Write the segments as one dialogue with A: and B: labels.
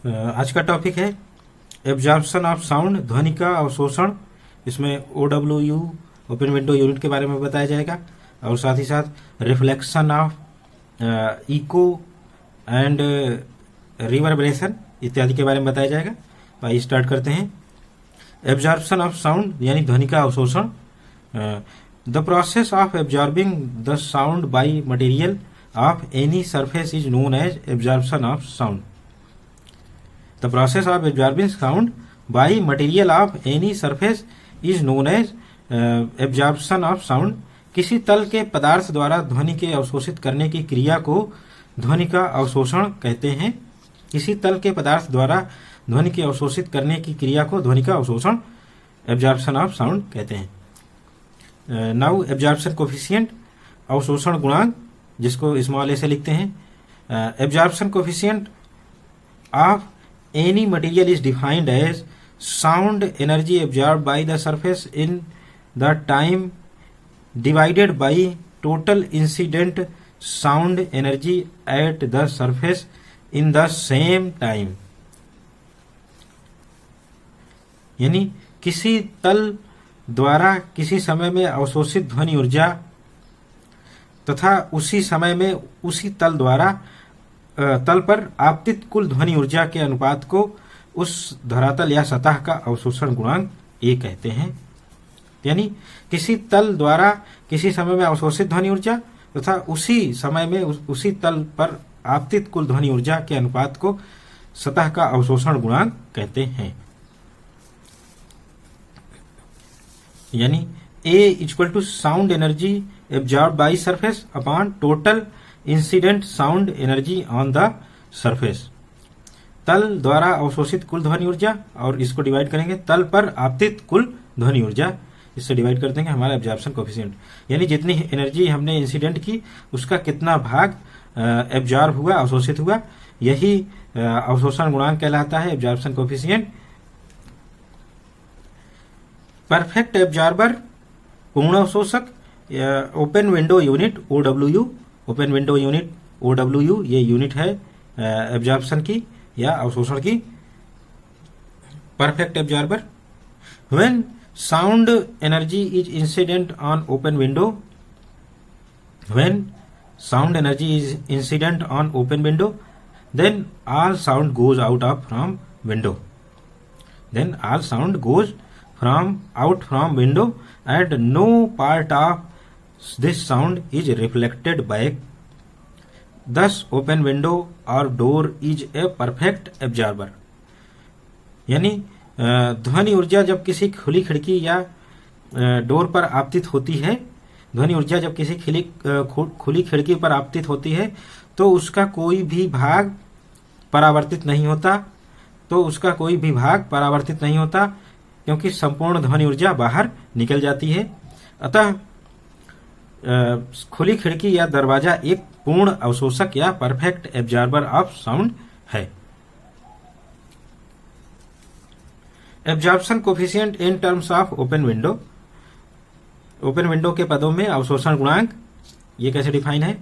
A: आज का टॉपिक है एब्जॉर्प्शन ऑफ साउंड, ध्वनि का अवशोषण। इसमें OWU ओपन विंडो यूनिट के बारे में बताया जाएगा और साथ ही साथ reflection of echo and reverberation इत्यादि के बारे में बताया जाएगा। तो आइए स्टार्ट करते हैं। एब्जॉर्प्शन ऑफ साउंड यानी ध्वनि का अवशोषण। The process of absorbing the sound by material of any surface is known as absorption of sound. The process of absorbing sound by material of any surface is known as absorption of sound। किसी तल के पदार्थ द्वारा ध्वनि के अवशोषित करने की क्रिया को ध्वनि का अवशोषण कहते हैं। किसी तल के पदार्थ द्वारा ध्वनि के अवशोषित करने की क्रिया को ध्वनि का अवशोषण एब्जॉर्प्शन ऑफ साउंड कहते हैं। नाउ एब्जॉर्प्शन कोफिशिएंट, अवशोषण गुणांक, जिसको स्मॉल ए से लिखते हैं। Absorption coefficient of any material is defined as sound energy absorbed by the surface in the time divided by total incident sound energy at the surface in the same time। यानी किसी तल द्वारा किसी समय में अवशोषित ध्वनि ऊर्जा तथा उसी समय में उसी तल पर आपतित कुल ध्वनि ऊर्जा के अनुपात को उस धरातल या सतह का अवशोषण गुणांक ए कहते हैं। यानी किसी तल द्वारा किसी समय में अवशोषित ध्वनि ऊर्जा तथा उसी समय में उसी तल पर आपतित कुल ध्वनि ऊर्जा के अनुपात को सतह का अवशोषण गुणांक कहते हैं। यानी a equal to sound energy absorb by surface upon total incident sound energy on the surface. तल द्वारा अवशोषित कुल ध्वनि ऊर्जा और इसको डिवाइड करेंगे तल पर आपतित कुल ध्वनि ऊर्जा, इससे डिवाइड कर देंगे हमारा एब्जॉर्प्शन कोफिशिएंट। यानी जितनी एनर्जी हमने इंसिडेंट की उसका कितना भाग एब्जॉर्ब हुआ, अवशोषित हुआ, यही अवशोषण गुणांक कहलाता है, एब्जॉर्प्शन कोफिशिएंट। परफेक्ट एब्जॉर्बर, पूर्ण अवशोषक, open window unit OWU, open window unit OWU ये यूनिट है एब्जॉर्प्शन की या अवशोषण की। Perfect absorber, when sound energy is incident on open window, when sound energy is incident on open window then all sound goes out of from window, then all sound goes out from window and no part of this sound is reflected back। Thus open window or door is a perfect absorber। यानी ध्वनि ऊर्जा जब किसी खुली खिड़की या door पर आपतित होती है, ध्वनि ऊर्जा जब किसी खुली खिड़की पर आपतित होती है तो उसका कोई भी भाग परावर्तित नहीं होता, क्योंकि संपूर्ण ध्वनि ऊर्जा बाहर निकल जाती है। अतः खुली खिड़की या दरवाजा एक पूर्ण अवशोषक या परफेक्ट एब्जॉर्बर ऑफ साउंड है। Absorption coefficient in terms of open window, open window के पदों में अवशोषण गुणांक ये कैसे डिफाइन है।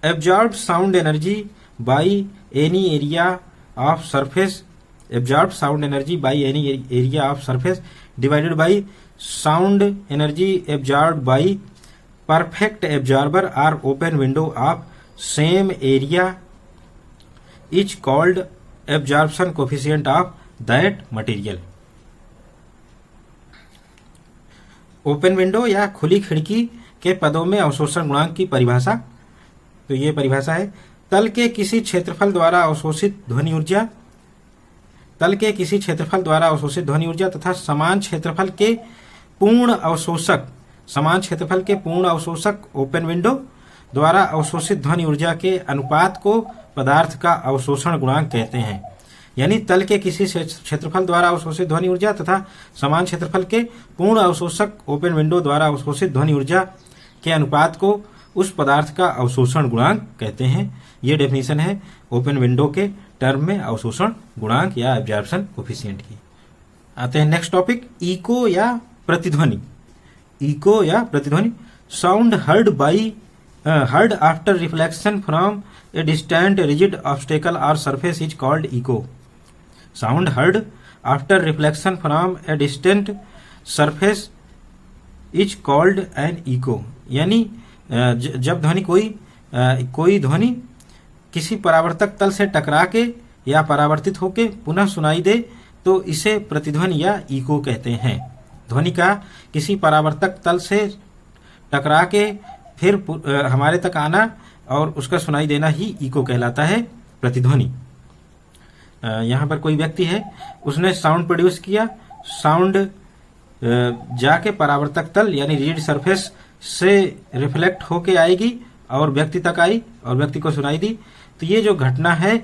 A: Absorbed sound energy by any area of surface, absorbed sound energy by any area of surface divided by sound energy absorbed by perfect absorber or open window of same area is called absorption coefficient of that material। Open window या खुली खिड़की के पदों में अवशोषण गुणांक की परिभाषा, तो ये परिभाषा है तल के किसी क्षेत्रफल द्वारा अवशोषित ध्वनि ऊर्जा, तल के किसी क्षेत्रफल द्वारा अवशोषित ध्वनि ऊर्जा तथा समान क्षेत्रफल के पूर्ण अवशोषक ओपन विंडो द्वारा अवशोषित ध्वनि ऊर्जा के अनुपात को पदार्थ का अवशोषण गुणांक कहते हैं। यानी तल के किसी क्षेत्रफल द्वारा अवशोषित ध्वनि ऊर्जा तथा समान क्षेत्रफल के पूर्ण अवशोषक ओपन विंडो द्वारा अवशोषित ध्वनि ऊर्जा के अनुपात को उस पदार्थ का अवशोषण गुणांक कहते हैं। ये डेफिनेशन है ओपन विंडो के टर्म में अवशोषण गुणांक या एब्जॉर्प्शन कोफिशिएंट की। आते हैं नेक्स्ट टॉपिक, इको या प्रतिध्वनि। इको या प्रतिध्वनि, sound heard after reflection from a distant rigid obstacle और surface is called echo. Sound heard after reflection from a distant surface is called an echo. यानी जब ध्वनि कोई ध्वनि किसी परावर्तक तल से टकरा के या परावर्तित होके पुनः सुनाई दे तो इसे प्रतिध्वनि या इको कहते हैं। ध्वनि का किसी परावर्तक तल से टकरा के फिर हमारे तक आना और उसका सुनाई देना ही इको कहलाता है, प्रतिध्वनि। यहाँ पर कोई व्यक्ति है, उसने साउंड प्रोड्यूस किया, साउंड जाके परावर्तक तल यानी रिजिड सरफेस से रिफ्लेक्ट होके आएगी और व्यक्ति तक आई और व्यक्ति को सुनाई दी, तो ये जो घटना है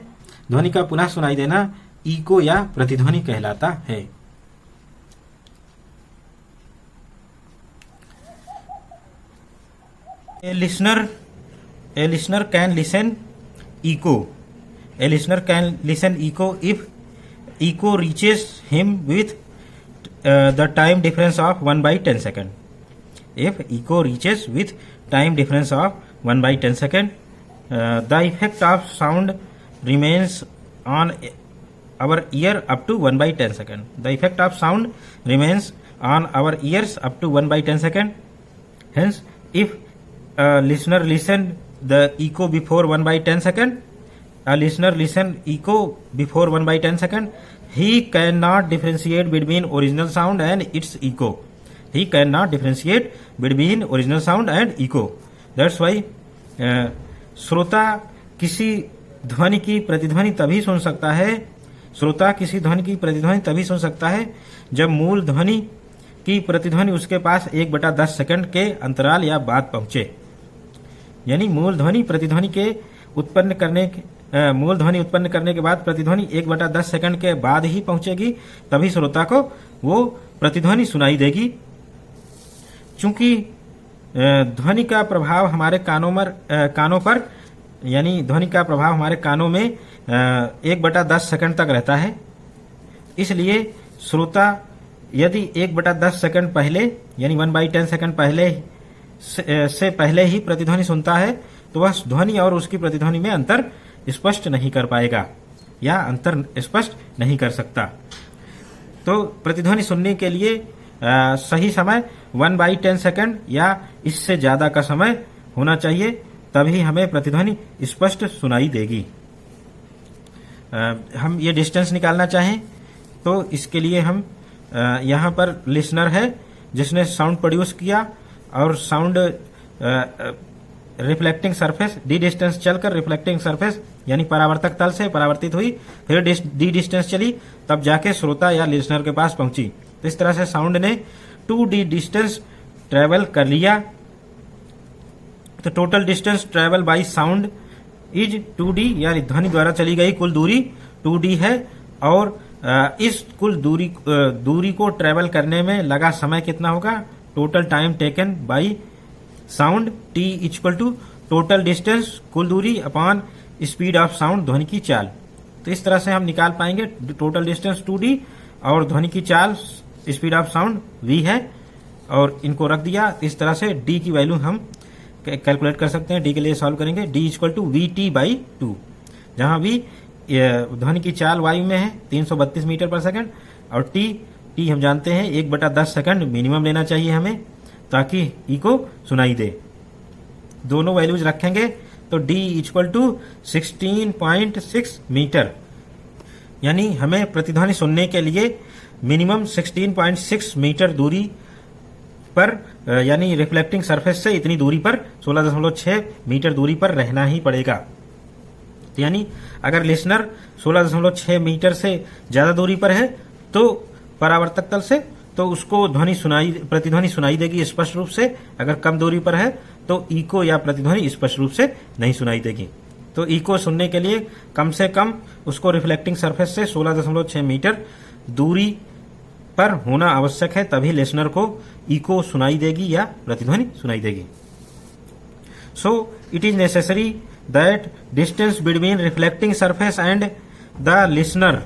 A: ध्वनि का पुनः सुनाई देना इको या प्रतिध्वनि कहलाता है। A listener can listen echo. A listener can listen echo if echo reaches him with the time difference of 1/10 second. If echo reaches with time difference of 1/10 second, the effect of sound remains on our ear up to 1/10 second. The effect of sound remains on our ears up to 1/10 second. Hence, if a listener listen the echo before 1/10 second, a listener listen echo before 1/10 second, he cannot differentiate between original sound and its echo. He cannot differentiate between original sound and echo. That's why श्रोता किसी ध्वनि की प्रतिध्वनि तभी सुन सकता है, श्रोता किसी ध्वनि की प्रतिध्वनि तभी सुन सकता है जब मूल ध्वनि की प्रतिध्वनि उसके पास 1/10 सेकंड के अंतराल या बाद पहुंचे। यानी मूल ध्वनि उत्पन्न करने के बाद प्रतिध्वनि 1/10 सेकंड के बाद ही पहुंचेगी, तभी श्रोता को वो प्रतिध्वनि सुनाई देगी। चूंकि ध्वनि का प्रभाव हमारे कानों पर यानी ध्वनि का प्रभाव हमारे कानों में 1/10 सेकंड तक रहता है, इसलिए श्रोता यदि 1/10 सेकंड पहले यानी 1/10 सेकंड पहले से पहले ही प्रतिध्वनि सुनता है तो वह ध्वनि और उसकी प्रतिध्वनि में अंतर स्पष्ट नहीं कर पाएगा या अंतर स्पष्ट नहीं कर सकता। तो प्रतिध्वनि सुनने के लिए सही समय 1/10 सेकंड या इससे ज्यादा का समय होना चाहिए, तभी हमें प्रतिध्वनि स्पष्ट सुनाई देगी। हम ये डिस्टेंस निकालना चाहें तो इसके लिए हम यहाँ पर लिसनर है जिसने साउंड प्रोड्यूस किया और sound reflecting surface D distance चलकर रिफ्लेक्टिंग सरफेस यानी परावर्तक तल से परावर्तित हुई, फिर डी डिस्टेंस चली, तब जाके श्रोता या लिसनर के पास पहुंची। तो इस तरह से साउंड ने 2D डिस्टेंस ट्रेवल कर लिया। तो total distance travel by sound is 2D यानी ध्वनि द्वारा चली गई कुल दूरी 2D है और इस कुल दूरी को ट्रेवल करने में लगा समय कितना होगा? Total time taken by sound T equal to total distance कुल दूरी अपॉन स्पीड ऑफ साउंड ध्वनि की चाल। तो इस तरह से हम निकाल पाएंगे टोटल डिस्टेंस 2D और ध्वनि की चाल स्पीड ऑफ साउंड v है और इनको रख दिया। इस तरह से d की वैल्यू हम कैलकुलेट कर सकते हैं। d के लिए सॉल्व करेंगे d इक्वल टू VT/2, जहां v ध्वनि की चाल वायु में है 332 मीटर पर सेकंड और t हम जानते हैं 1/10 सेकंड मिनिमम लेना चाहिए हमें ताकि ई को सुनाई दे। दोनों वैल्यूज रखेंगे तो d इक्वल टू 16.6 मीटर, यानी हमें प्रतिध्वनि सुनने के लिए मिनिमम 16.6 मीटर दूरी पर यानी रिफ्लेक्टिंग सरफेस से इतनी दूरी पर 16.6 मीटर दूरी पर रहना ही पड़ेगा। यानी अगर लिसनर 16.6 मीटर से ज्यादा दूरी पर है तो परावर्तक तल से, तो उसको प्रतिध्वनि सुनाई देगी स्पष्ट रूप से। अगर कम दूरी पर है तो इको या प्रतिध्वनि स्पष्ट रूप से नहीं सुनाई देगी। तो इको सुनने के लिए कम से कम उसको रिफ्लेक्टिंग सरफेस से 16.6 मीटर दूरी पर होना आवश्यक है, तभी लिसनर को इको सुनाई देगी या प्रतिध्वनि सुनाई देगी। So it is necessary that distance between reflecting surface and the listener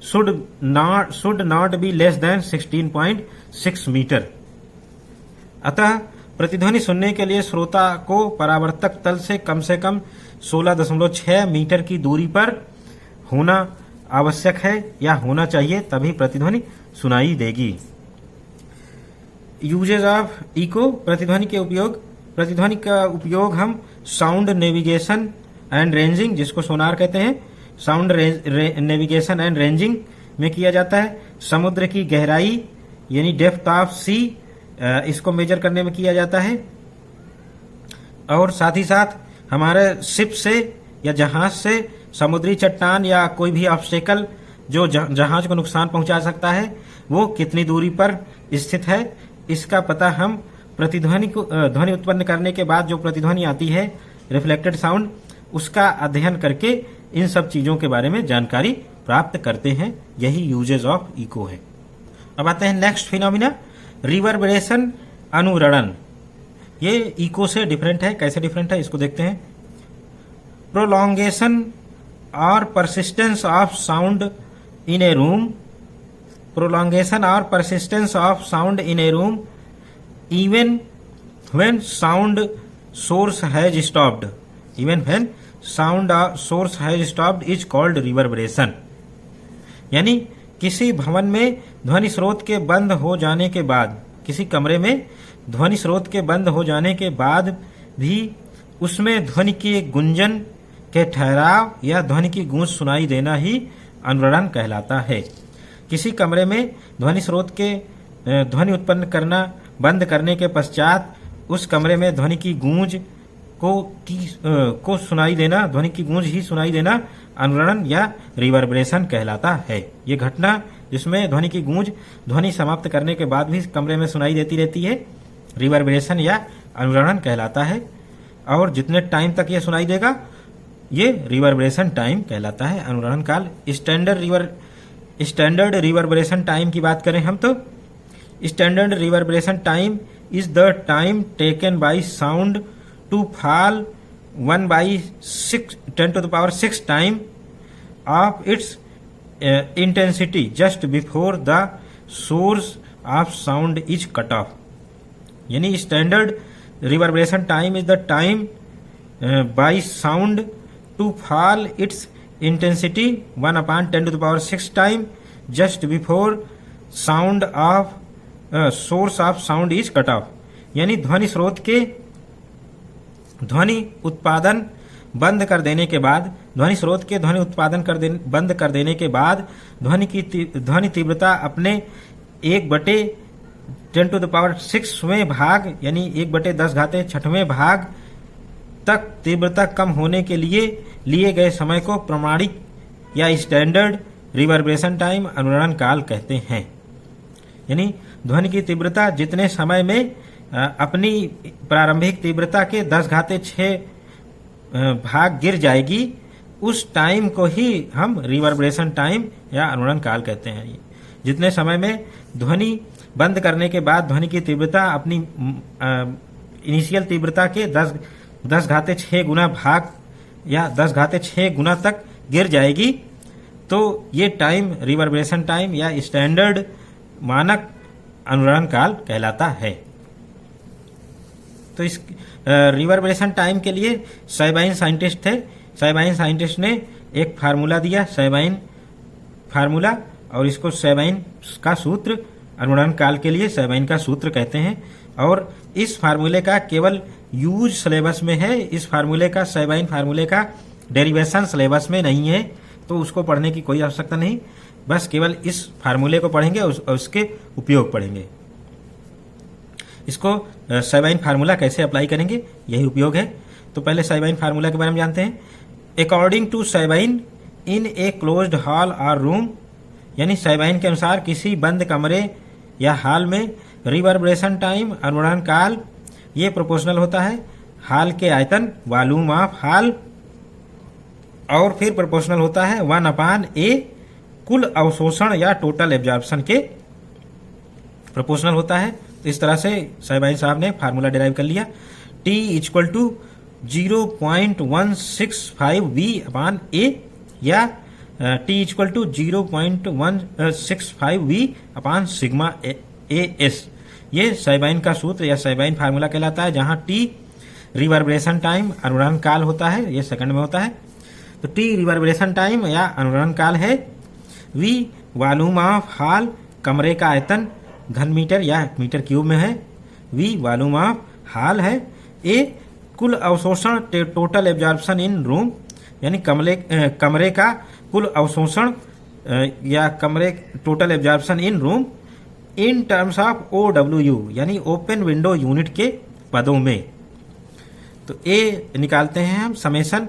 A: should not be less than 16.6 metre. अतः प्रतिध्वनि सुनने के लिए श्रोता को परावर्तक तल से कम 16.6 मीटर की दूरी पर होना आवश्यक है या होना चाहिए, तभी प्रतिध्वनि सुनाई देगी। यूजेज ऑफ इको, प्रतिध्वनि के उपयोग। प्रतिध्वनि का उपयोग हम साउंड नेविगेशन एंड रेंजिंग, जिसको सोनार कहते हैं, साउंड नेविगेशन एंड रेंजिंग में किया जाता है। समुद्र की गहराई यानी डेप्थ ऑफ सी, इसको मेजर करने में किया जाता है। और साथ ही साथ हमारे शिप से या जहाज से समुद्री चट्टान या कोई भी ऑब्स्टेकल जो जहाज को नुकसान पहुंचा सकता है वो कितनी दूरी पर स्थित है, इसका पता हम प्रतिध्वनि को ध्वनि उत्पन्न करने के बाद जो प्रतिध्वनि आती है, रिफ्लेक्टेड साउंड, उसका अध्ययन करके इन सब चीजों के बारे में जानकारी प्राप्त करते हैं। यही यूजेज ऑफ इको है। अब आते हैं नेक्स्ट फिनोमिना, रिवर्बरेशन, अनुरणन। ये इको से डिफरेंट है। कैसे डिफरेंट है इसको देखते हैं। प्रोलॉन्गेशन और persistence of sound in A room, prolongation or persistence of sound in a room even when sound source has stopped, even when sound source has stopped is called reverberation। यानी किसी भवन में ध्वनि स्रोत के बंद हो जाने के बाद, किसी कमरे में ध्वनि स्रोत के बंद हो जाने के बाद भी उसमें ध्वनि के गुंजन के ठहराव या ध्वनि की गूंज सुनाई देना ही अनुरणन कहलाता है। किसी कमरे में ध्वनि स्रोत के ध्वनि उत्पन्न करना बंद करने के पश्चात उस कमरे में ध्वनि की गूंज को सुनाई देना, ध्वनि की गूंज ही सुनाई देना अनुरणन या रिवर्बरेशन कहलाता है। ये घटना जिसमें ध्वनि की गूंज ध्वनि समाप्त करने के बाद भी कमरे में सुनाई देती रहती है, रिवर्बरेशन या अनुरणन कहलाता है। और जितने टाइम तक ये सुनाई देगा ये रिवर्बरेशन टाइम कहलाता है। अनुरणन काल। स्टैंडर्ड रिवर्बरेशन टाइम की बात करें हम तो standard reverberation time is the time taken by sound to fall 1/10⁶ time of its intensity just before the source of sound is cut off. यानी standard reverberation time is the time by sound to fall its intensity 1/10⁶ time just before sound of source of sound is cut off। यानी ध्वनि स्रोत के ध्वनि उत्पादन बंद कर देने के बाद, ध्वनि स्रोत के ध्वनि उत्पादन बंद कर देने के बाद ध्वनि तीव्रता अपने 1/10⁶वें भाग यानी 1/10⁶वें भाग तक तीव्रता कम होने के लिए गए समय को प्रमाणिक या स्टैंडर्ड रिवर्बरेशन टाइम अनुरणन काल कहते हैं। यानी ध्वनि की तीव्रता जितने समय में अपनी प्रारंभिक तीव्रता के 10⁶ भाग गिर जाएगी, उस टाइम को ही हम रिवर्बरेशन टाइम या अनुरणन काल कहते हैं। जितने समय में ध्वनि बंद करने के बाद ध्वनि की तीव्रता अपनी इनिशियल तीव्रता के 10⁶ गुना भाग या 10⁶ गुना तक गिर जाएगी, तो ये टाइम रिवर्बरेशन टाइम या स्टैंडर्ड मानक अनुरणन काल कहलाता है। तो इस रिवर्बरेशन टाइम के लिए सैबाइन साइंटिस्ट थे। सैबाइन साइंटिस्ट ने एक फार्मूला दिया, सैबाइन फार्मूला, और इसको सैबाइन का सूत्र, अनुरणन काल के लिए सैबाइन का सूत्र कहते हैं। और इस फार्मूले का केवल यूज सिलेबस में है, इस फार्मूले का सैबाइन फार्मूले का डेरिवेशन सिलेबस में नहीं है, तो उसको पढ़ने की कोई आवश्यकता नहीं। बस केवल इस फार्मूले को पढ़ेंगे और उसके उपयोग पढ़ेंगे। इसको सैबाइन फार्मूला कैसे अप्लाई करेंगे, यही उपयोग है। तो पहले सैबाइन फार्मूला के बारे में जानते हैं। According to Sabine in a closed hall और रूम, यानी सैबाइन के अनुसार किसी बंद कमरे या हॉल में रिवर्बरेशन टाइम अनुरणन काल ये प्रोपोर्शनल होता है हॉल के आयतन, वॉल्यूम ऑफ हॉल, और फिर प्रोपोर्शनल होता है 1/A कुल अवशोषण या टोटल एब्जॉर्प्शन के प्रोपोर्शनल होता है। तो इस तरह से सैबाइन साहब ने फार्मूला डिराइव कर लिया। T = 0.165V/A या T = 0.165V/σAS। ये सैबाइन का सूत्र या सैबाइन फार्मूला कहलाता है, जहां T रिवर्बरेशन टाइम अनुरण काल होता है, ये सेकंड में होता है। तो टी रिवर्बरेशन टाइम या अनुरण काल है। वी वॉल्यूम ऑफ हॉल कमरे का आयतन घन मीटर या मीटर क्यूब में है। वी वॉल्यूम ऑफ हॉल है। ए कुल अवशोषण टोटल एब्जॉर्प्शन इन रूम, यानी कमरे का कुल अवशोषण या कमरे total absorption in room in terms of OW, यानी ओपन विंडो यूनिट के पदों में। तो ए निकालते हैं हम summation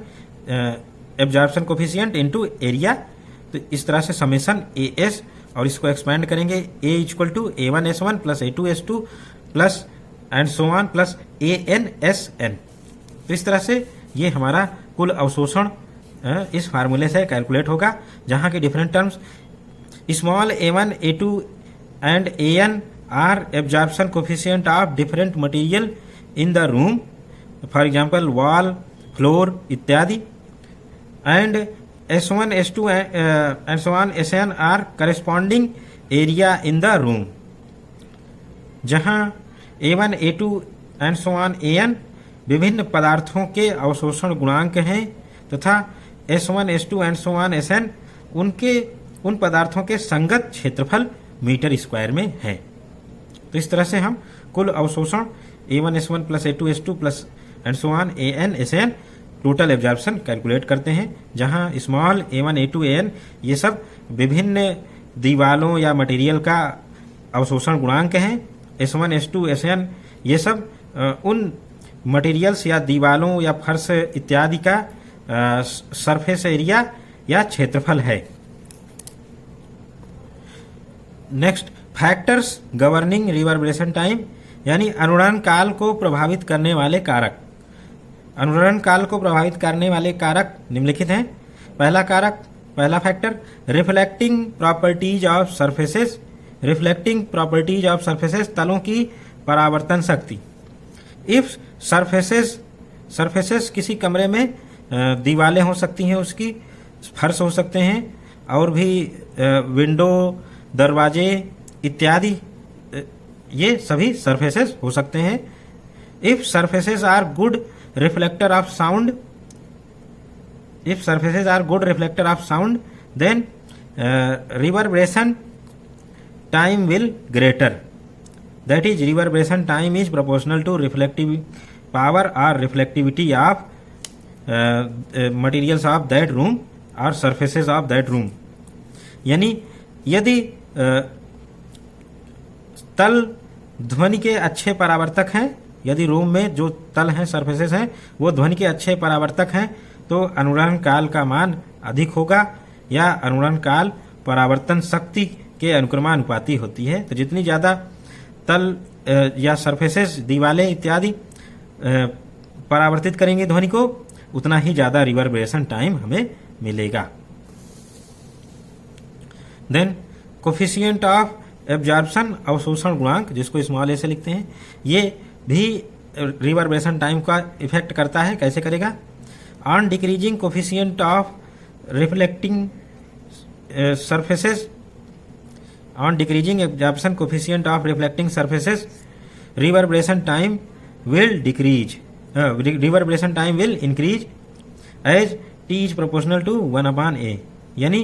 A: absorption coefficient into area. तो इस तरह से समेशन AS, और इसको एक्सपेंड करेंगे A equal to A1S1 plus A2S2 plus and so on plus ANSN। तो इस तरह से ये हमारा कुल अवशोषण इस फार्मूले से कैलकुलेट होगा, जहां के different terms small A1 A2 and AN are absorption coefficient of different material in the room, for example wall, floor इत्यादि। And S1 S2 and so on SN are corresponding area in the room, जहां A1 A2 and so on AN विभिन्न पदार्थों के अवशोषण गुणांक हैं, तथा S1 S2 and so on SN उन पदार्थों के संगत क्षेत्रफल मीटर स्क्वायर में है। तो इस तरह से हम कुल अवशोषण A1S1 plus A2S2 plus and so on ANSN total absorption calculate करते हैं, जहां स्मॉल A1 A2 AN ये सब विभिन्न दीवालों या मटेरियल का अवशोषण गुणांक हैं। S1 S2 SN ये सब उन मटेरियल्स या दीवालों या फर्श इत्यादि का सरफेस एरिया या क्षेत्रफल है। Next, factors governing reverberation time, यानी अनुरण काल को प्रभावित करने वाले कारक। अनुरण काल को प्रभावित करने वाले कारक निम्नलिखित हैं। पहला factor reflecting properties of surfaces. Reflecting properties of surfaces, तलों की परावर्तन शक्ति। इफ सरफेसेस किसी कमरे में दीवारें हो सकती हैं, उसकी फर्श हो सकते हैं, और भी विंडो, दरवाजे इत्यादि, ये सभी सरफेसेस हो सकते हैं। If surfaces are good reflector of sound, then reverberation time will greater, that is reverberation time is proportional to reflective power or reflectivity of materials of that room or surfaces of that room। यानी यदि तल ध्वनि के अच्छे परावर्तक हैं, यदि room में जो तल हैं, सरफेसेस हैं, वो ध्वनि के अच्छे परावर्तक हैं, तो अनुरण काल का मान अधिक होगा, या अनुरण काल परावर्तन शक्ति के अनुक्रमानुपाती होती है। तो जितनी ज़्यादा तल या सरफेसेस, दीवालें इत्यादि परावर्तित करेंगे ध्वनि को, उतना ही ज़्यादा रिवर्बरेशन टाइम हमें मिलेगा। देन कोफिशिएंट ऑफ एब्जॉर्प्शन, अवशोषण गुणांक, जिसको स्मॉल ए से लिखते हैं, ये भी रिवर्बरेशन टाइम का इफेक्ट करता है। कैसे करेगा? On decreasing coefficient of reflecting surfaces, on decreasing absorption coefficient of reflecting surfaces, reverberation time will increase as T is proportional to 1/A। यानी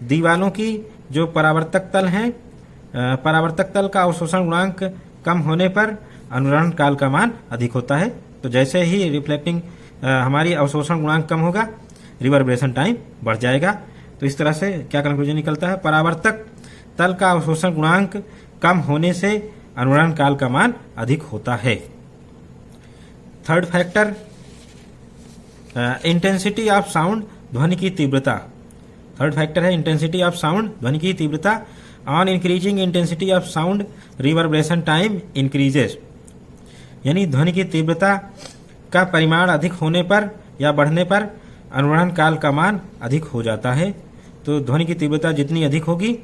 A: दीवालों की जो परावर्तक तल हैं, परावर्तक तल का अवशोषण गुणांक कम होने पर अनुरण काल का मान अधिक होता है। तो जैसे ही रिफ्लेक्टिंग हमारी अवशोषण गुणांक कम होगा, रिवर्बरेशन टाइम बढ़ जाएगा। तो इस तरह से क्या कंक्लूजन निकलता है? परावर्तक तल का अवशोषण गुणांक कम होने से अनुरण काल का मान अधिक होता है। Third factor intensity of sound, ध्वनि की तीव्रता। थर्ड फैक्टर है इंटेंसिटी ऑफ साउंड, ध्वनि की तीव्रता। On increasing intensity of sound reverberation time increases, यानी ध्वनि की तीव्रता का परिमाण अधिक होने पर या बढ़ने पर अनुरण काल का मान अधिक हो जाता है। तो ध्वनि की तीव्रता जितनी अधिक होगी,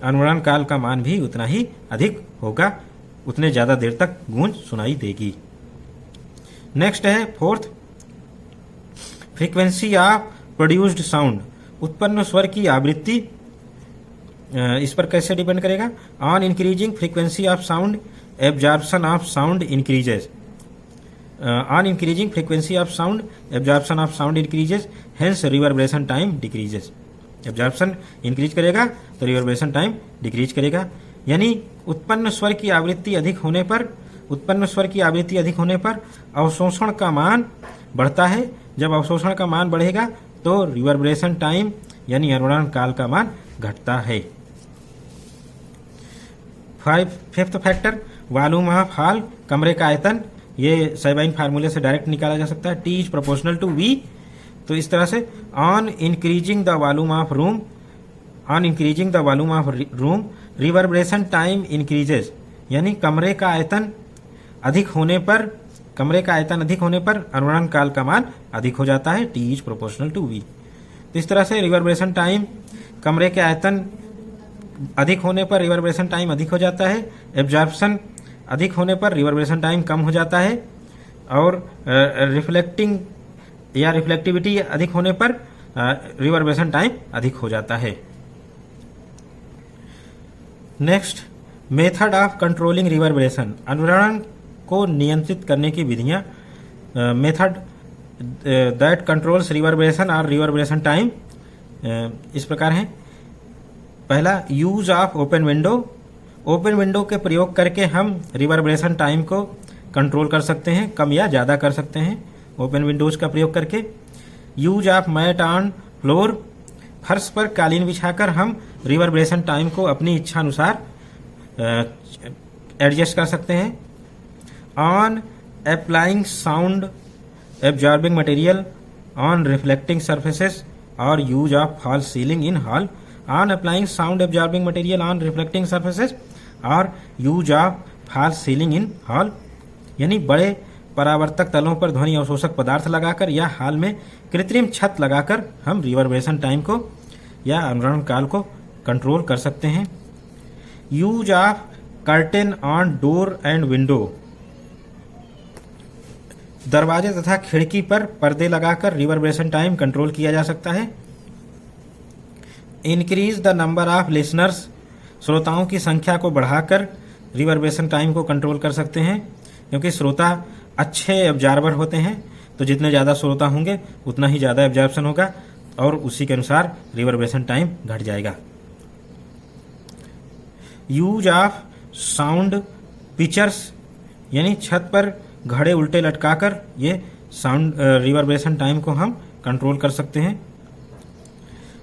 A: अनुरण काल का मान भी उतना ही अधिक होगा, उतने ज़्यादा देर तक गूंज सुनाई देगी। नेक्स्ट है fourth, frequency of produced sound, उत्पन्न स्वर की आवृत्ति। इस पर कैसे डिपेंड करेगा? On increasing frequency of sound absorption of sound increases. On increasing frequency of sound absorption of sound increases, hence reverberation time decreases. Absorption increase करेगा तो रिवर्बरेशन टाइम डिक्रीज करेगा। यानी उत्पन्न स्वर की आवृत्ति अधिक होने पर अवशोषण का मान बढ़ता है। जब अवशोषण का मान बढ़ेगा तो रिवर्बरेशन टाइम यानी अवरोहण काल का मान घटता है। Fifth factor volume of hall, कमरे का आयतन। ये साइबाइन फार्मूले से डायरेक्ट निकाला जा सकता है, T is proportional to V। तो इस तरह से on increasing the volume of room reverberation time increases. यानी कमरे का आयतन अधिक होने पर अवरोहण काल का मान अधिक हो जाता है, T is proportional to V। तो इस तरह से रिवर्बरेशन टाइम, कमरे के आयतन अधिक होने पर रिवर्बरेशन टाइम अधिक हो जाता है, एब्जॉर्प्शन अधिक होने पर रिवर्बरेशन टाइम कम हो जाता है, और रिफ्लेक्टिविटी अधिक होने पर रिवर्बरेशन टाइम अधिक हो जाता है। Next, method of controlling reverberation. अवरोहण को नियंत्रित करने की विधियां। मेथड दैट कंट्रोल्स रिवर्बरेशन और रिवर्बरेशन टाइम इस प्रकार हैं। पहला, use of open window. Open window के प्रयोग करके हम रिवर्बरेशन टाइम को कंट्रोल कर सकते हैं, कम या ज़्यादा कर सकते हैं ओपन विंडोज का प्रयोग करके। Use of mat on floor. फर्श पर कालीन बिछाकर हम रिवर्बरेशन टाइम को अपनी इच्छा अनुसार एडजस्ट कर सकते हैं। On applying sound absorbing material on reflecting surfaces और use of false ceiling in hall. On applying sound absorbing material on reflecting surfaces और use of false ceiling in hall. यानी बड़े परावर्तक तलों पर ध्वनि अवशोषक पदार्थ लगाकर या हॉल में कृत्रिम छत लगाकर हम रिवर्बरेशन टाइम को या अवरोहण काल को कंट्रोल कर सकते हैं। Use of curtain on door and window. दरवाजे तथा खिड़की पर पर्दे लगाकर रिवर्बरेशन टाइम कंट्रोल किया जा सकता है। Increase the number of listeners. श्रोताओं की संख्या को बढ़ाकर रिवर्बरेशन टाइम को कंट्रोल कर सकते हैं, क्योंकि श्रोता अच्छे एब्जॉर्बर होते हैं, तो जितने ज़्यादा श्रोता होंगे उतना ही ज़्यादा एब्जॉर्प्शन होगा और उसी के अनुसार रिवर्बरेशन टाइम घट जाएगा। Use of sound pictures. यानी छत पर घड़े उल्टे लटकाकर ये साउंड रिवर्बरेशन टाइम को हम कंट्रोल कर सकते हैं।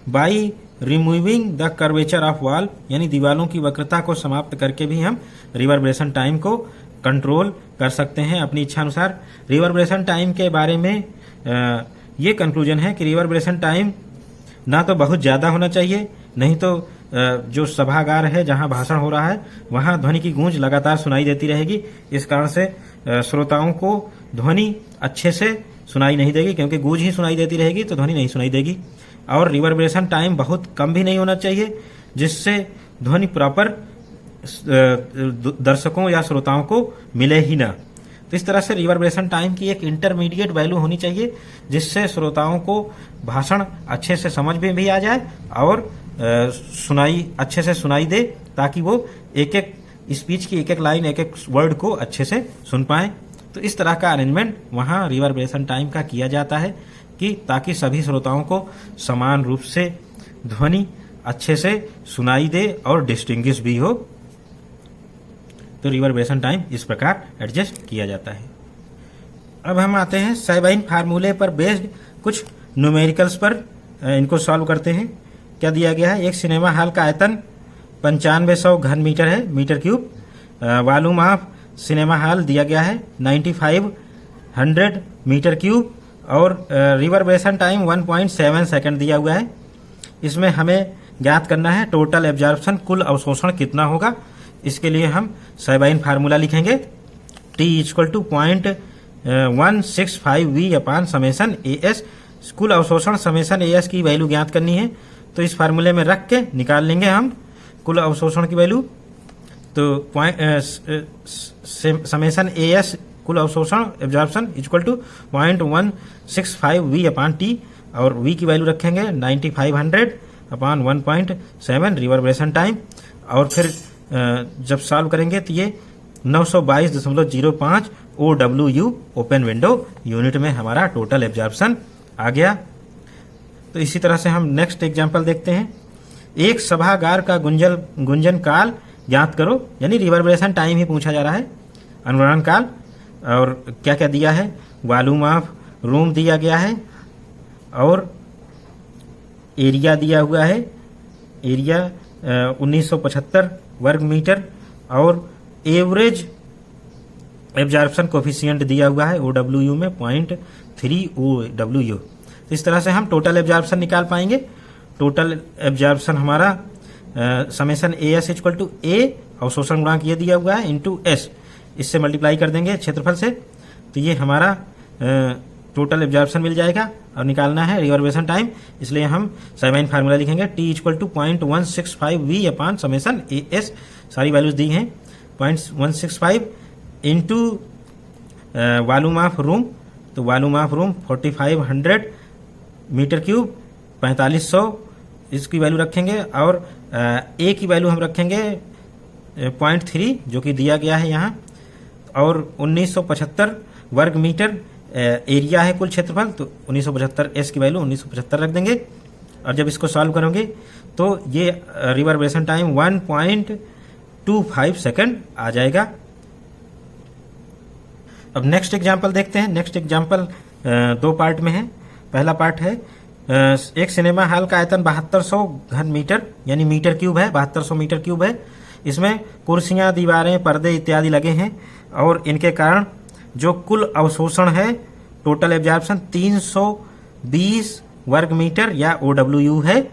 A: By removing the curvature of wall. यानी दीवालों की वक्रता को समाप्त करके भी हम रिवर्बरेशन टाइम को कंट्रोल कर सकते हैं अपनी इच्छा अनुसार। रिवर्बरेशन टाइम के बारे में ये कंक्लूजन है कि रिवर्बरेशन टाइम ना तो बहुत ज़्यादा होना चाहिए, नहीं तो जो सभागार है जहां भाषण हो रहा है वहां ध्वनि की गूंज लगातार सुनाई देती रहेगी। इस कारण से श्रोताओं को ध्वनि अच्छे से सुनाई नहीं देगी, क्योंकि गूंज ही सुनाई देती रहेगी तो ध्वनि नहीं सुनाई देगी। और रिवर्बरेशन टाइम बहुत कम भी नहीं होना चाहिए, जिससे ध्वनि प्रॉपर दर्शकों या श्रोताओं को मिले ही ना। तो इस तरह से रिवर्बरेशन टाइम की एक इंटरमीडिएट वैल्यू होनी चाहिए, जिससे श्रोताओं को भाषण अच्छे से समझ में भी आ जाए और अच्छे से सुनाई दे, ताकि वो एक एक स्पीच की एक एक लाइन, एक एक वर्ड को अच्छे से सुन पाए। तो इस तरह का अरेंजमेंट वहाँ रिवर्बरेशन टाइम का किया जाता है कि ताकि सभी श्रोताओं को समान रूप से ध्वनि अच्छे से सुनाई दे और डिस्टिंग्विश भी हो। तो रिवर्बरेशन टाइम इस प्रकार एडजस्ट किया जाता है। अब हम आते हैं साइबाइन फार्मूले पर बेस्ड कुछ न्यूमेरिकल्स पर, इनको सॉल्व करते हैं। क्या दिया गया है? एक सिनेमा हॉल का आयतन 9500 घन मीटर है, metre cube. Volume of cinema hall दिया गया है 9500 मीटर क्यूब और रिवर्बरेशन टाइम 1.7 सेकंड दिया हुआ है। इसमें हमें ज्ञात करना है टोटल एब्जॉर्प्शन, कुल अवशोषण कितना होगा। इसके लिए हम साइबाइन फार्मूला लिखेंगे, T equal to 0.165V upon summation AS। कुल अवशोषण समेसन AS की वैल्यू ज्ञात करनी है, तो इस फार्मूले में रख के निकाल लेंगे हम कुल अवशोषण की वैल्यू। तो समेसन AS कुल अवशोषण absorption equal to 0.165V upon T, और V की वैल्यू रखेंगे 9500 अपान 1.7 रिवर्बरेशन टाइम। और फिर जब सॉल्व करेंगे तो ये 922.05 OWU ओपन विंडो यूनिट में हमारा टोटल एब्जॉर्प्शन आ गया। तो इसी तरह से हम नेक्स्ट एग्जांपल देखते हैं। एक सभागार का गुंजन काल ज्ञात करो, यानी रिवर्बरेशन टाइम ही पूछा जा रहा है, अनुरणन काल, और क्या क्या दिया है, वॉल्यूम ऑफ रूम दिया गया है और एरिया दिया हुआ है, एरिया 1975 वर्ग मीटर, और एवरेज एब्जॉर्प्शन कोफिशिएंट दिया हुआ है OWU में 0.3 OWU। तो इस तरह से हम टोटल एब्जॉर्प्शन निकाल पाएंगे। टोटल एब्जॉर्प्शन हमारा summation AS equal to A और शोषण गुणांक ये दिया हुआ है इंटू S, इससे मल्टीप्लाई कर देंगे क्षेत्रफल से, तो ये हमारा टोटल एब्जॉर्प्शन मिल जाएगा। और निकालना है रिवर्बरेशन टाइम, इसलिए हम साइन फार्मूला लिखेंगे T equal to 0.165 V upon summation AS, सारी वैल्यूज दी हैं, 0.165 इंटू वॉल्यूम ऑफ रूम, तो volume of room 4500 metre cube 4500 इसकी वैल्यू रखेंगे, और A की वैल्यू हम रखेंगे 0.3 जो कि दिया गया है यहाँ, और 1975 वर्ग मीटर एरिया है कुल क्षेत्रफल, तो 1975 S की वैल्यू 1975 रख देंगे। और जब इसको सॉल्व करोगे तो ये रिवर्बरेशन टाइम 1.25 सेकंड आ जाएगा। अब नेक्स्ट एग्जाम्पल देखते हैं। नेक्स्ट एग्जाम्पल दो पार्ट में है। पहला पार्ट है एक सिनेमा हॉल का आयतन 7200 घन मीटर यानी मीटर क्यूब है, 7200 मीटर क्यूब है। इसमें कुर्सियां, दीवारें, पर्दे इत्यादि लगे हैं और इनके कारण जो कुल अवशोषण है, टोटल एब्जॉर्प्शन 320 वर्ग मीटर या OWU है।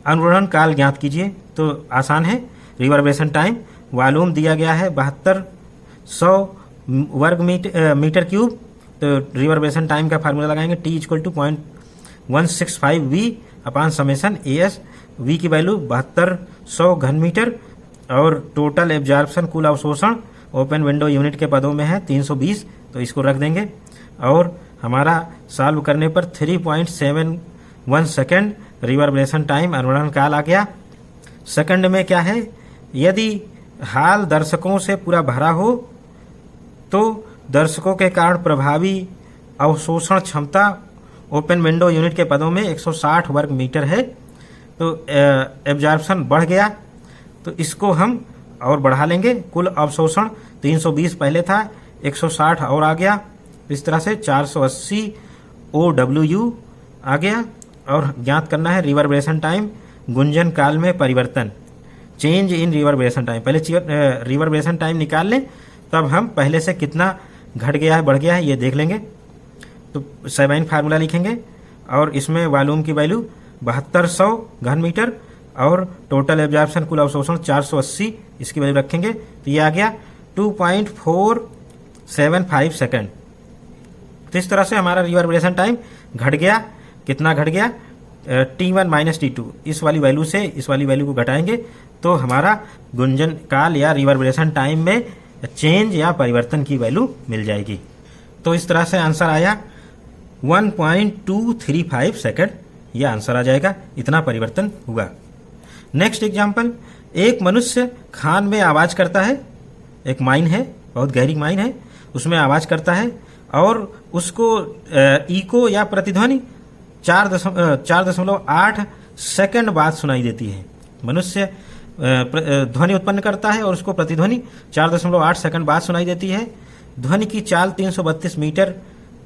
A: अनुरणन काल ज्ञात कीजिए, तो आसान है। रिवर्बरेशन टाइम, वॉल्यूम दिया गया है 7200 वर्ग मीटर क्यूब, तो रिवर्बरेशन टाइम का फार्मूला लगाएंगे T equal to 0.165 V upon summation AS। V की वैल्यू 7200 घन मीटर और टोटल एब्जॉर्प्शन कुल अवशोषण ओपन विंडो यूनिट के पदों में है 320, तो इसको रख देंगे और हमारा सॉल्व करने पर 3.71 सेकेंड रिवर्बरेशन टाइम अनुरणन काल आ गया। सेकंड में क्या है, यदि हाल दर्शकों से पूरा भरा हो तो दर्शकों के कारण प्रभावी अवशोषण क्षमता ओपन विंडो यूनिट के पदों में 160 वर्ग मीटर है, तो एब्जॉर्प्शन बढ़ गया, तो इसको हम और बढ़ा लेंगे। कुल अवशोषण 320 पहले था, 160 और आ गया, इस तरह से 480 OWU आ गया। और ज्ञात करना है रिवर्बरेशन टाइम, गुंजन काल में परिवर्तन, चेंज इन रिवर्बरेशन टाइम। पहले रिवर्बरेशन टाइम निकाल लें, तब हम पहले से कितना घट गया है, बढ़ गया है, ये देख लेंगे। तो साइन फार्मूला लिखेंगे और इसमें वॉल्यूम की वैल्यू 7200 घन मीटर और टोटल एब्जॉर्प्शन कुल अवशोषण 480 इसकी वैल्यू रखेंगे, तो ये आ गया 2.475 सेकेंड। तो इस तरह से हमारा रिवर्बरेशन टाइम घट गया। कितना घट गया, T1 माइनस T2, इस वाली वैल्यू से इस वाली वैल्यू को घटाएंगे तो हमारा गुंजन काल या रिवर्बरेशन टाइम में चेंज या परिवर्तन की वैल्यू मिल जाएगी। तो इस तरह से आंसर आया 1.235 सेकेंड, यह आंसर आ जाएगा, इतना परिवर्तन हुआ। नेक्स्ट एग्जाम्पल, एक मनुष्य खान में आवाज करता है, एक माइन है, बहुत गहरी माइन है, उसमें आवाज करता है और उसको इको या प्रतिध्वनि 4.8 सेकंड बाद सुनाई देती है। मनुष्य ध्वनि उत्पन्न करता है और उसको प्रतिध्वनि 4.8 सेकंड बाद सुनाई देती है। ध्वनि की चाल 332 मीटर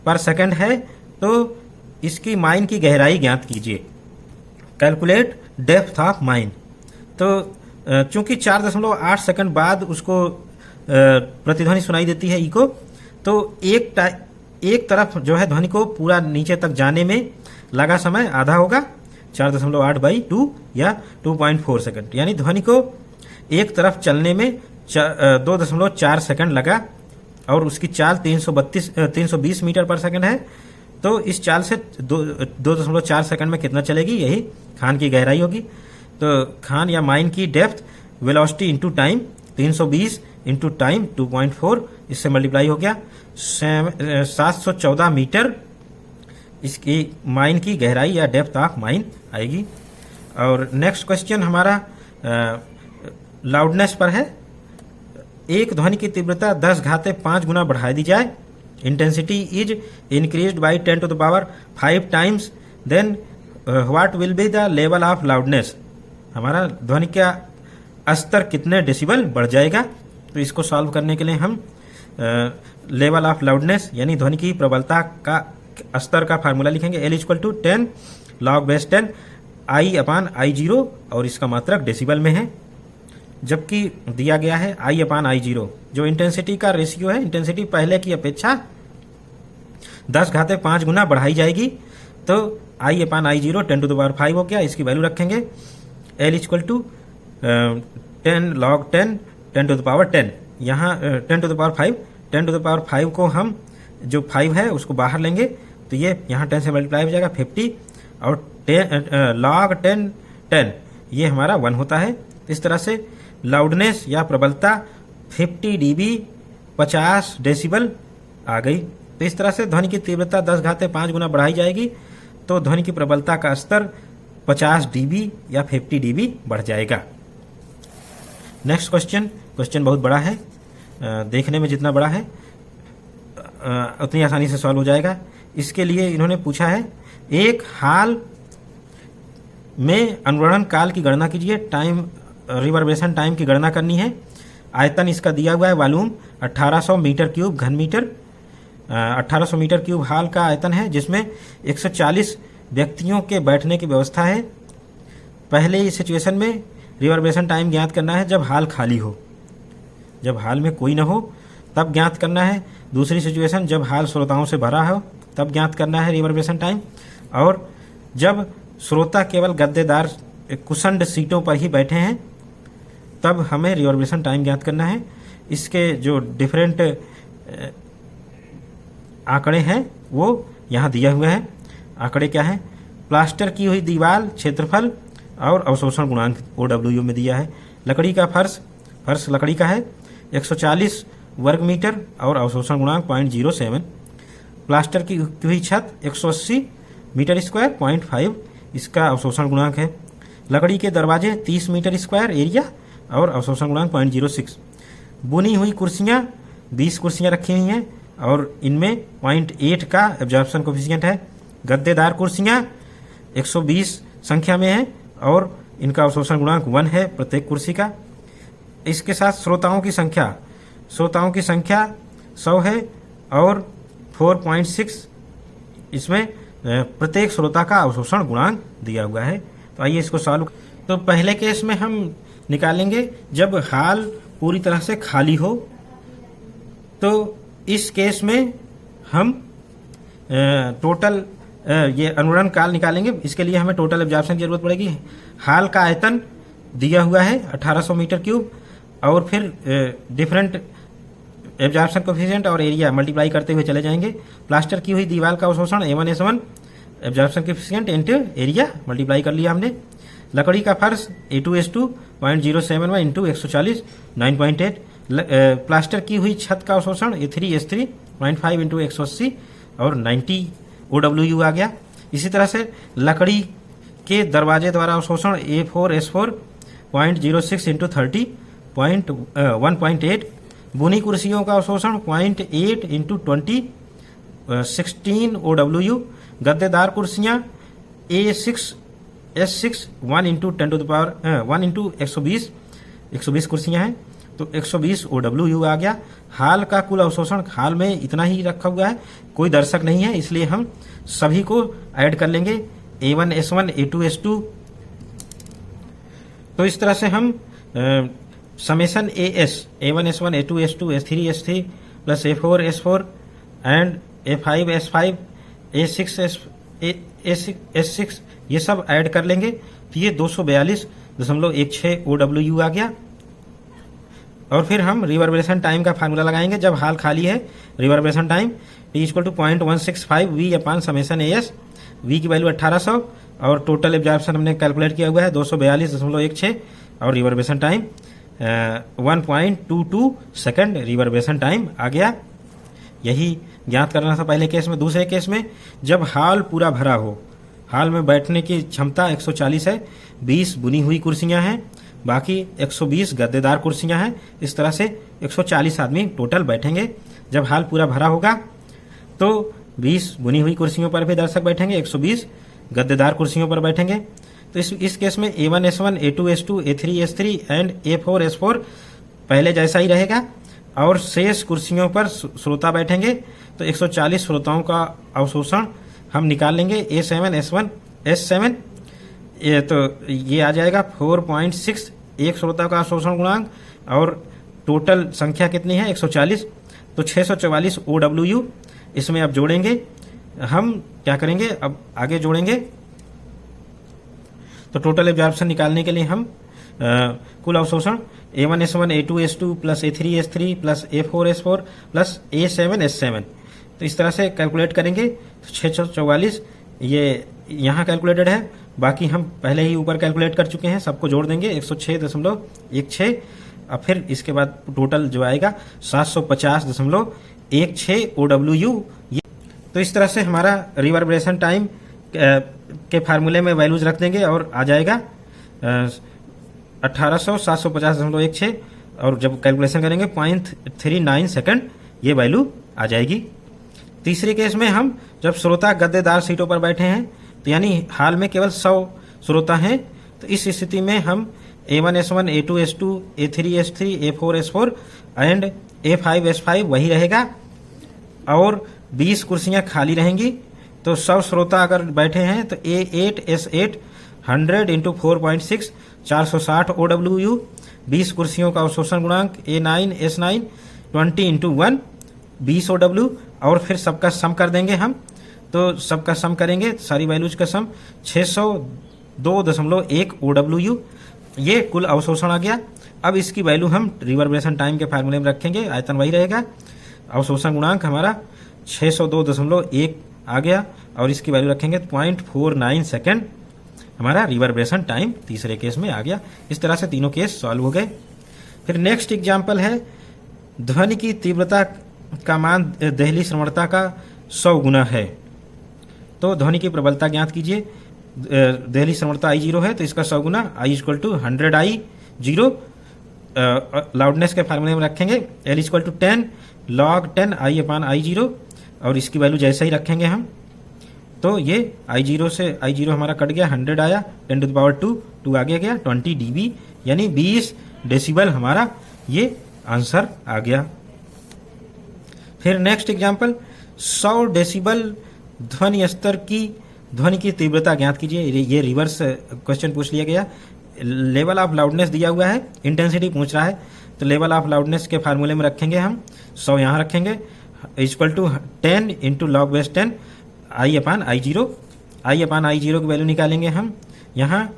A: पर सेकंड है, तो इसकी माइन की गहराई ज्ञात कीजिए। Calculate depth of mine. तो चूंकि 4.8 सेकंड बाद उसको प्रतिध्वनि सुनाई देती है इको, तो एक तरफ जो है ध्वनि को पूरा नीचे तक जाने में लगा समय आधा होगा, 4.8/2 या 2.4 सेकंड, यानी ध्वनि को एक तरफ चलने में 2.4 सेकंड लगा और उसकी चाल 320 मीटर पर सेकंड है। तो इस चाल से 2.4 सेकंड में कितना चलेगी, यही खान की गहराई होगी। तो खान या माइन की depth velocity into time, 320 into time 2.4, इससे मल्टीप्लाई हो गया 714 मीटर इसकी माइन की गहराई या डेप्थ ऑफ माइन आएगी। और नेक्स्ट क्वेश्चन हमारा लाउडनेस पर है। एक ध्वनि की तीव्रता 10 घाते 5 गुना बढ़ा दी जाए, intensity is increased by 10 to the power 5 times, then what will be the level of loudness, हमारा ध्वनि का स्तर कितने डेसिबल बढ़ जाएगा। तो इसको सॉल्व करने के लिए हम लेवल ऑफ लाउडनेस यानी ध्वनि की प्रबलता का स्तर का फार्मूला लिखेंगे। L equal to 10 log base 10 I/I0 और इसका मात्रक डेसिबल में है, जबकि दिया गया है I/I0 जो इंटेंसिटी का रेशियो है। इंटेंसिटी पहले की अपेक्षा 10 घाते 5 गुना बढ़ाई जाएगी, तो I/I0 10 to the power 5 हो गया। इसकी वैल्यू रखेंगे L equal to 10 log 10 10 to the power 10, यहाँ 10 to the power 5, 10 to the power 5 को हम जो 5 है उसको बाहर लेंगे तो ये यहाँ 10 से मल्टीप्लाई हो जाएगा 50 और 10 log 10 10 ये हमारा 1 होता है। इस तरह से लाउडनेस या प्रबलता 50 dB 50 डेसिबल आ गई। तो इस तरह से ध्वनि की तीव्रता 10 घाते 5 गुना बढ़ाई जाएगी तो ध्वनि की प्रबलता का स्तर 50 dB या 50 dB बढ़ जाएगा। नेक्स्ट क्वेश्चन बहुत बड़ा है, देखने में जितना बड़ा है उतनी आसानी से सॉल्व हो जाएगा। इसके लिए इन्होंने पूछा है एक हाल में अनुरणन काल की गणना कीजिए, टाइम रिवर्बरेशन टाइम की गणना करनी है। आयतन इसका दिया हुआ है, वॉल्यूम 1800 मीटर क्यूब घन मीटर, 1800 मीटर क्यूब हाल का आयतन है जिसमें 140 व्यक्तियों के बैठने की व्यवस्था है। पहले इस सिचुएशन में रिवर्बरेशन टाइम ज्ञात करना है जब हाल खाली हो, जब हाल में कोई ना हो तब ज्ञात करना है। दूसरी सिचुएशन जब हाल श्रोताओं से भरा हो तब ज्ञात करना है रिवर्बरेशन टाइम, और जब श्रोता केवल गद्देदार कुशंड सीटों पर ही बैठे हैं तब हमें रिवर्बरेशन टाइम ज्ञात करना है। इसके जो डिफरेंट आंकड़े हैं वो यहाँ दिया हुआ है। आंकड़े क्या है? प्लास्टर की हुई दीवार क्षेत्रफल और अवशोषण गुणांक OW में दिया है। लकड़ी का फर्श लकड़ी का है 140 वर्ग मीटर और अवशोषण गुणांक 0.07। प्लास्टर की हुई छत 180 मीटर स्क्वायर 0.5 इसका अवशोषण गुणांक है। लकड़ी के दरवाजे 30 मीटर स्क्वायर एरिया और अवशोषण गुणांक 0.06। बुनी हुई कुर्सियाँ 20 कुर्सियाँ रखी हुई हैं और इनमें 0.8 का एब्जॉर्प्शन कोफिशिएंट है। गद्देदार कुर्सियाँ 120 संख्या में है और इनका अवशोषण गुणांक 1 है प्रत्येक कुर्सी का। इसके साथ श्रोताओं की संख्या 100 है और 4.6 इसमें प्रत्येक श्रोता का अवशोषण गुणांक दिया हुआ है। तो आइए इसको सॉल्व। तो पहले केस में हम निकालेंगे जब हाल पूरी तरह से खाली हो, तो इस केस में हम टोटल ये अनुरण काल निकालेंगे। इसके लिए हमें टोटल एब्जॉर्प्शन की जरूरत पड़ेगी। हाल का आयतन दिया हुआ है 1800 मीटर क्यूब और फिर डिफरेंट एब्जॉर्प्शन कोफिशिएंट और एरिया मल्टीप्लाई करते हुए चले जाएंगे। प्लास्टर की हुई दीवार का अवशोषण A1S1 absorption coefficient into area multiply कर लिया हमने। लकड़ी का फर्श A2S2 0.071 इंटू 140 9.8। प्लास्टर की हुई छत का अवशोषण A3S3 0.5 इंटू 180 और 90 OW आ गया। इसी तरह से लकड़ी के दरवाजे द्वारा अवशोषण A4S4 0.06 इंटू 30 1.8। बुनी कुर्सियों का अवशोषण 0.8 इंटू 20 16 OW। गद्देदार कुर्सियाँ A6S6 1 into 10 to the power 1 into 120 कुर्सियाँ हैं तो 120 OW आ गया। हाल का कुल अवशोषण हाल में इतना ही रखा हुआ है, कोई दर्शक नहीं है, इसलिए हम सभी को ऐड कर लेंगे A1S1 A2S2। तो इस तरह से हम summation A1S1 A2S2 A3S3 plus A4S4 and A5S5 A6S6 ये सब ऐड कर लेंगे तो ये 242.16 OW आ गया। और फिर हम रिवर्बरेशन टाइम का फार्मूला लगाएंगे जब हाल खाली है। Reverberation time T = 0.165 V/समेशन AS। V की वैल्यू 1800 और टोटल एब्जॉर्प्शन हमने कैलकुलेट किया हुआ है 242.16 और reverberation time 1.22 second reverberation time आ गया। यही ज्ञात करना था पहले केस में। दूसरे केस में जब हाल पूरा भरा हो, हाल में बैठने की क्षमता 140 है, 20 बुनी हुई कुर्सियां हैं, बाकी 120 गद्देदार कुर्सियां हैं। इस तरह से 140 आदमी टोटल बैठेंगे। जब हॉल पूरा भरा होगा तो 20 बुनी हुई कुर्सियों पर भी दर्शक बैठेंगे, 120 गद्देदार कुर्सियों पर बैठेंगे। तो इस केस में A1 S1 A2 S2 A3 S3 and A4 S4 पहले जैसा ही रहेगा और शेष कुर्सियों पर श्रोता बैठेंगे। तो 140 श्रोताओं का अवशोषण हम निकाल लेंगे। A7 S1 S7 ये आ जाएगा 4.6 एक श्रोता का अवशोषण गुणांक और टोटल संख्या कितनी है 140, तो 644 OWU इसमें अब जोड़ेंगे। हम क्या करेंगे, अब आगे जोड़ेंगे तो टोटल एब्जॉर्प्शन निकालने के लिए हम कुल अवशोषण A1 S1 A2 S2 plus A3 S3 plus A4 S4 plus A7 S7 तो इस तरह से कैलकुलेट करेंगे। 644 ये यहाँ कैलकुलेटेड है, बाकी हम पहले ही ऊपर कैलकुलेट कर चुके हैं, सबको जोड़ देंगे 106.16। अब फिर इसके बाद टोटल जो आएगा 750.16 OWU। तो इस तरह से हमारा रिवर्बरेशन टाइम के फार्मूले में वैल्यूज रख देंगे और आ जाएगा 1800 750.16 और जब कैलकुलेशन करेंगे 0.39 सेकंड ये वैल्यू आ जाएगी। तीसरे केस में हम जब श्रोता गद्देदार सीटों पर बैठे हैं तो यानी हाल में केवल 100 श्रोता हैं, तो इस स्थिति में हम A1 S1 A2 S2 A3 S3 A4 S4 and A5 S5 वही रहेगा और 20 कुर्सियां खाली रहेंगी। तो 100 श्रोता अगर बैठे हैं तो A8 S8 100 × 4.6 460 OWU। 20 कुर्सियों का अवशोषण गुणांक A9 S9 20 × 1 20 OW और फिर सबका सम कर देंगे हम। तो सबका सम करेंगे, सारी वैल्यूज का सम 602.1 OWU ये कुल अवशोषण आ गया। अब इसकी वैल्यू हम रिवर्बरेशन टाइम के फार्मूले में रखेंगे, आयतन वही रहेगा। अवशोषण गुणांक हमारा 602.1 आ गया और इसकी वैल्यू रखेंगे 0.49 सेकेंड। हमारा रिवर्बरेशन टाइम तीसरे केस में आ गया। इस तरह से तीनों केस सॉल्व हो गए। फिर नेक्स्ट एग्जाम्पल है ध्वनि की तीव्रता का मान देहली श्रवणता का 100 गुना है। तो ध्वनि की प्रबलता ज्ञात कीजिए। देहली श्रवणता I0 है तो इसका 100 गुना I = 100 I0। लाउडनेस के फार्मूले में रखेंगे L = 10 log 10 I/I0 और इसकी वैल्यू जैसे ही रखेंगे हम। तो ये I0 से I0 हमारा कट गया, 100 आया, 10⁻², आगे गया 20 dB यानी 20 डेसिबल हमारा ये आंसर आ गया। फिर नेक्स्ट एग्जाम्पल 100 डेसिबल ध्वनि स्तर की ध्वनि की तीव्रता ज्ञात कीजिए। ये रिवर्स क्वेश्चन पूछ लिया गया। लेवल ऑफ लाउडनेस दिया हुआ है, इंटेंसिटी पूछ रहा है, तो लेवल ऑफ लाउडनेस के फार्मूले में रखेंगे हम 100 यहाँ रखेंगे = 10 × log⁻10 I/I0। I/I0 की वैल्यू निकालेंगे हम। यहाँ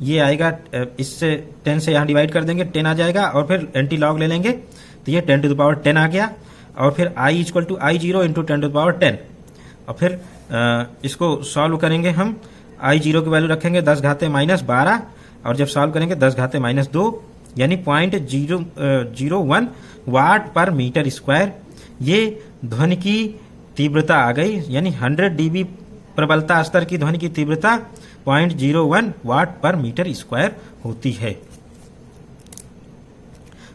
A: ये आएगा, इससे 10 से यहाँ डिवाइड कर देंगे, 10 आ जाएगा और फिर एंटी लॉग ले लेंगे तो ये 10⁻10 आ गया और फिर I = I0 × 10⁻10 और फिर इसको सॉल्व करेंगे हम। I0 की वैल्यू रखेंगे 10⁻−12 और जब सॉल्व करेंगे 10⁻−2 यानी 0.001 वाट पर मीटर स्क्वायर। ये ध्वनि की तीव्रता आ गई, यानी 100 dB प्रबलता स्तर की ध्वनि की तीव्रता 0.01 वाट पर मीटर स्क्वायर होती है।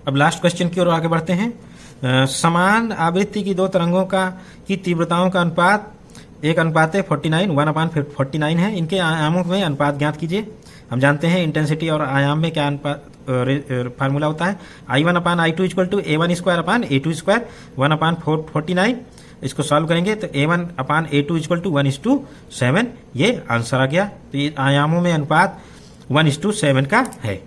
A: अब लास्ट क्वेश्चन की ओर आगे बढ़ते हैं। समान आवृत्ति की दो तरंगों की तीव्रताओं का अनुपात 1:49 1/49 है। इनके आयामों में अनुपात ज्ञात कीजिए। हम जानते हैं इंटेंसिटी और आयाम में क्या अनुपात फार्मूला होता है। I1/I2 = A1² A2² 1/49। इसको सॉल्व करेंगे तो A1/A2 = 1:7 ये आंसर आ गया। तो ये आयामों में अनुपात 1:7 का है।